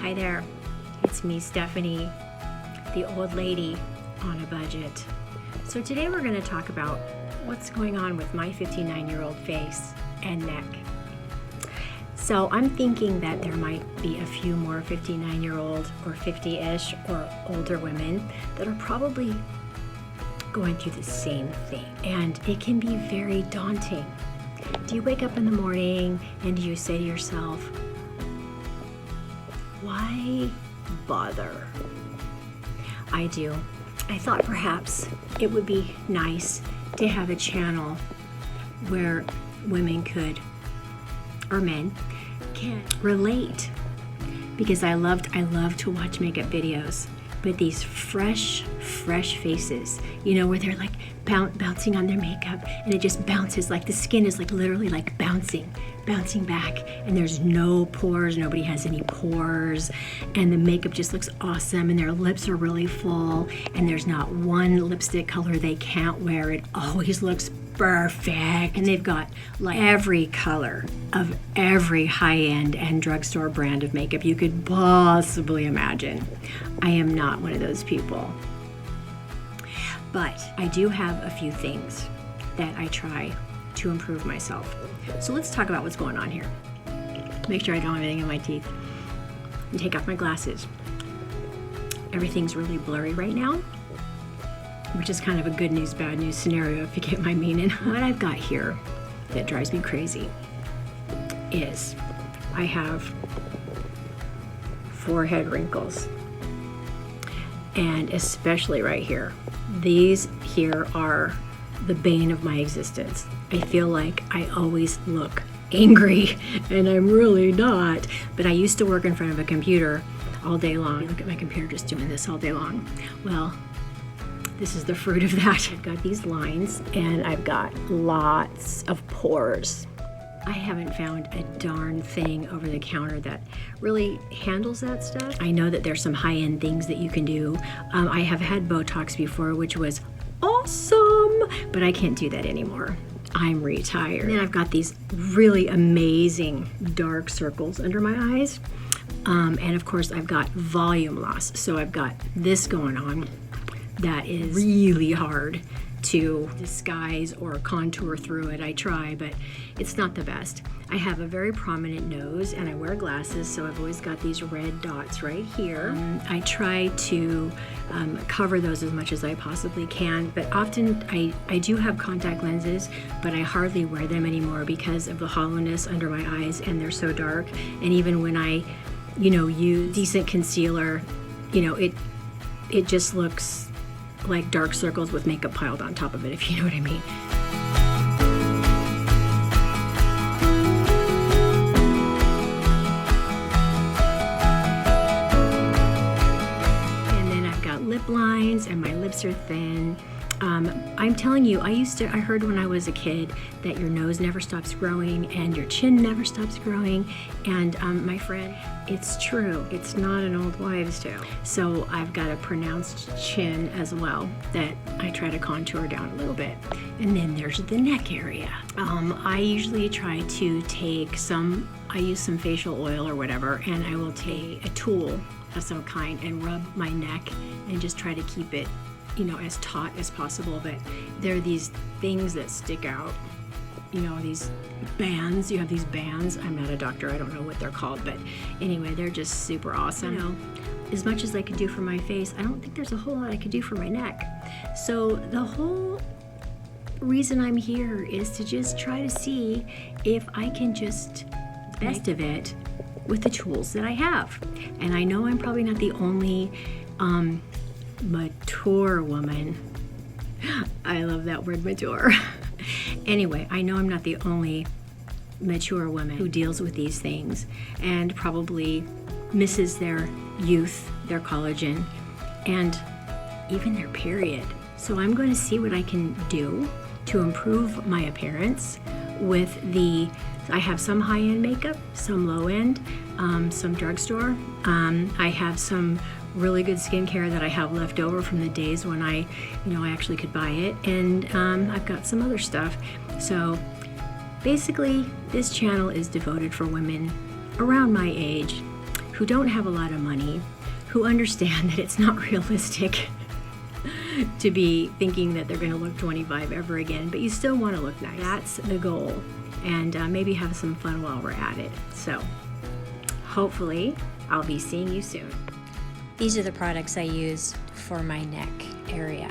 Hi there, it's me, Stephanie, the old lady on a budget. So today we're going to talk about what's going on with my 59-year-old face and neck. So I'm thinking that there might be a few more 59-year-old or 50-ish or older women that are probably going through the same thing. And it can be very daunting. Do you wake up in the morning and do you say to yourself, why bother? I do. I thought perhaps it would be nice to have a channel where women could, or men, can relate. Because I love to watch makeup videos, but these fresh faces, you know, where they're like bouncing on their makeup and it just bounces, like the skin is like literally like bouncing back, and there's no pores, nobody has any pores, and the makeup just looks awesome, and their lips are really full, and there's not one lipstick color they can't wear. It always looks perfect, and they've got like every color of every high-end and drugstore brand of makeup you could possibly imagine. I am not one of those people, but I do have a few things that I try to improve myself. So let's talk about what's going on here. Make sure I don't have anything in my teeth. And take off my glasses. Everything's really blurry right now, which is kind of a good news, bad news scenario if you get my meaning. What I've got here that drives me crazy is I have forehead wrinkles. And especially right here. These here are the bane of my existence. I feel like I always look angry, and I'm really not. But I used to work in front of a computer all day long. Look at my computer just doing this all day long. Well, this is the fruit of that. I've got these lines, and I've got lots of pores. I haven't found a darn thing over the counter that really handles that stuff. I know that there's some high-end things that you can do. I have had Botox before, which was awesome, but I can't do that anymore. I'm retired. And then I've got these really amazing dark circles under my eyes. And of course I've got volume loss. So I've got this going on that is really hard to disguise or contour through it. I try, but it's not the best. I have a very prominent nose and I wear glasses, so I've always got these red dots right here. I try to cover those as much as I possibly can, but often I do have contact lenses, but I hardly wear them anymore because of the hollowness under my eyes, and they're so dark. And even when I, use decent concealer, it just looks like dark circles with makeup piled on top of it, if you know what I mean. And then I've got lip lines, and my lips are thin. I'm telling you, I heard when I was a kid that your nose never stops growing and your chin never stops growing. And my friend, it's true. It's not an old wives' tale. So I've got a pronounced chin as well that I try to contour down a little bit. And then there's the neck area. I usually try to take I use some facial oil or whatever, and I will take a tool of some kind and rub my neck and just try to keep it as taut as possible. But there are these things that stick out, these bands. You have these bands. I'm not a doctor, I don't know what they're called, but anyway, they're just super awesome. As much as I could do for my face, I don't think there's a whole lot I could do for my neck. So the whole reason I'm here is to just try to see if I can just best of it with the tools that I have. And I know I'm probably not the only mature woman. I love that word, mature. Anyway, I know I'm not the only mature woman who deals with these things and probably misses their youth, their collagen, and even their period. So I'm going to see what I can do to improve my appearance with I have some high-end makeup, some low-end, some drugstore. I have some really good skincare that I have left over from the days when I actually could buy it, and I've got some other stuff. So basically, this channel is devoted for women around my age who don't have a lot of money, who understand that it's not realistic to be thinking that they're going to look 25 ever again, but you still want to look nice. That's the goal, and maybe have some fun while we're at it. So hopefully I'll be seeing you soon. These are the products I use for my neck area.